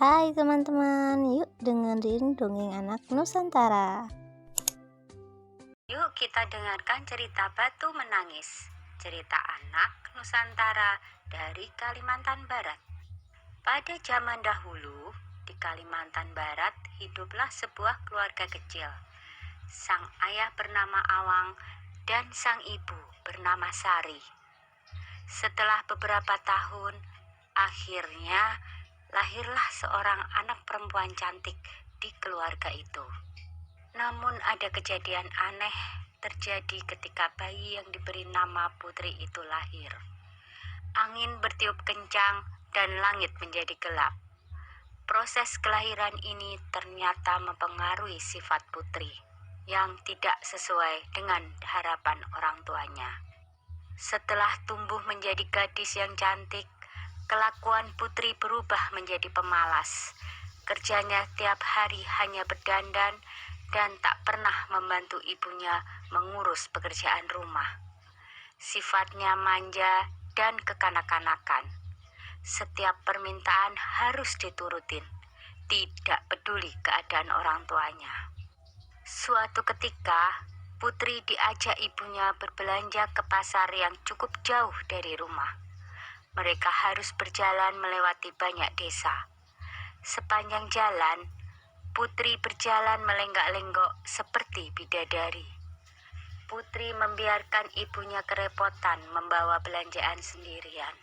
Hai teman-teman, yuk dengerin dongeng anak Nusantara. Yuk kita dengarkan cerita Batu Menangis, cerita anak Nusantara dari Kalimantan Barat. Pada zaman dahulu, di Kalimantan Barat hiduplah sebuah keluarga kecil. Sang ayah bernama Awang dan sang ibu bernama Sari. Setelah beberapa tahun, akhirnya lahirlah seorang anak perempuan cantik di keluarga itu. Namun ada kejadian aneh terjadi ketika bayi yang diberi nama Putri itu lahir. Angin bertiup kencang dan langit menjadi gelap. Proses kelahiran ini ternyata mempengaruhi sifat Putri yang tidak sesuai dengan harapan orang tuanya. Setelah tumbuh menjadi gadis yang cantik, kelakuan Putri berubah menjadi pemalas. Kerjanya tiap hari hanya berdandan dan tak pernah membantu ibunya mengurus pekerjaan rumah. Sifatnya manja dan kekanak-kanakan. Setiap permintaan harus diturutin, tidak peduli keadaan orang tuanya. Suatu ketika, Putri diajak ibunya berbelanja ke pasar yang cukup jauh dari rumah. Mereka harus berjalan melewati banyak desa. Sepanjang jalan, Putri berjalan melenggak-lenggok seperti bidadari. Putri membiarkan ibunya kerepotan membawa belanjaan sendirian.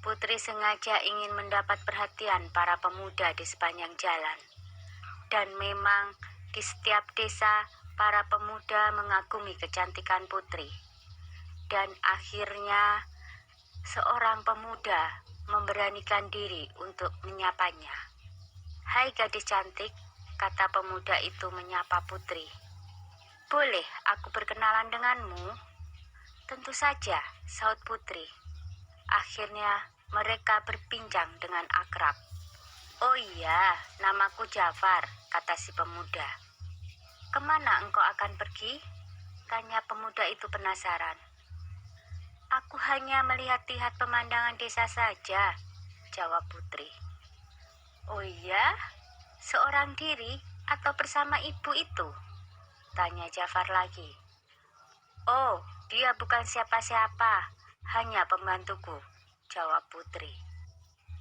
Putri sengaja ingin mendapat perhatian para pemuda di sepanjang jalan. Dan memang di setiap desa, para pemuda mengagumi kecantikan Putri. Dan akhirnya, seorang pemuda memberanikan diri untuk menyapanya. "Hai gadis cantik," kata pemuda itu menyapa Putri. "Boleh aku berkenalan denganmu?" "Tentu saja," saut Putri. Akhirnya mereka berbincang dengan akrab. "Oh iya, namaku Jafar," kata si pemuda. "Kemana engkau akan pergi?" tanya pemuda itu penasaran. "Aku hanya melihat-lihat pemandangan desa saja," jawab Putri. "Oh iya, seorang diri atau bersama ibu itu?" tanya Jafar lagi. "Oh, dia bukan siapa-siapa, hanya pembantuku," jawab Putri.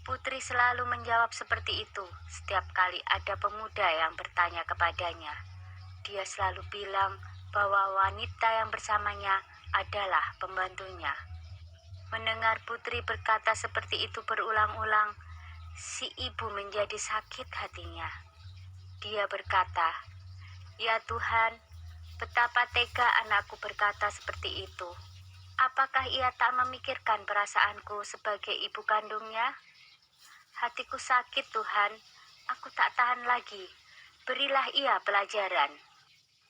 Putri selalu menjawab seperti itu setiap kali ada pemuda yang bertanya kepadanya. Dia selalu bilang bahwa wanita yang bersamanya adalah pembantunya. Mendengar Putri berkata seperti itu berulang-ulang, si ibu menjadi sakit hatinya. Dia berkata, "Ya Tuhan, betapa tega anakku berkata seperti itu. Apakah ia tak memikirkan perasaanku sebagai ibu kandungnya? Hatiku sakit Tuhan, aku tak tahan lagi. Berilah ia pelajaran."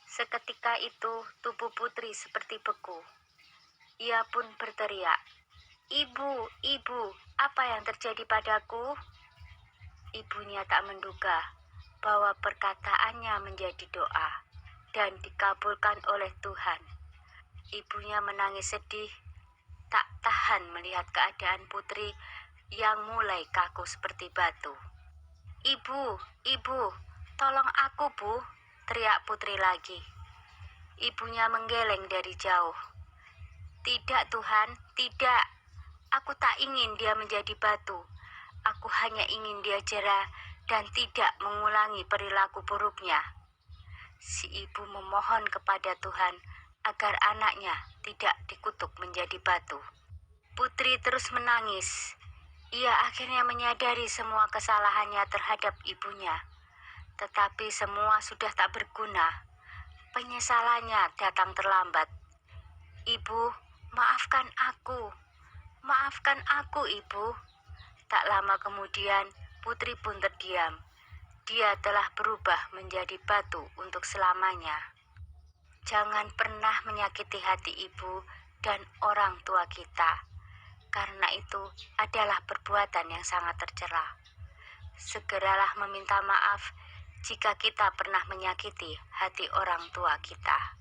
Seketika itu tubuh Putri seperti beku. Ia pun berteriak, "Ibu, ibu, apa yang terjadi padaku?" Ibunya tak menduga bahwa perkataannya menjadi doa dan dikabulkan oleh Tuhan. Ibunya menangis sedih, tak tahan melihat keadaan Putri yang mulai kaku seperti batu. "Ibu, ibu, tolong aku, Bu," teriak Putri lagi. Ibunya menggeleng dari jauh. "Tidak Tuhan, tidak. Aku tak ingin dia menjadi batu. Aku hanya ingin dia jera dan tidak mengulangi perilaku buruknya." Si ibu memohon kepada Tuhan agar anaknya tidak dikutuk menjadi batu. Putri terus menangis. Ia akhirnya menyadari semua kesalahannya terhadap ibunya. Tetapi semua sudah tak berguna. Penyesalannya datang terlambat. "Ibu, maafkan aku. Maafkan aku, Ibu." Tak lama kemudian, Putri pun terdiam. Dia telah berubah menjadi batu untuk selamanya. Jangan pernah menyakiti hati ibu dan orang tua kita, karena itu adalah perbuatan yang sangat tercela. Segeralah meminta maaf jika kita pernah menyakiti hati orang tua kita.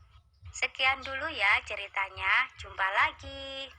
Sekian dulu ya ceritanya, jumpa lagi.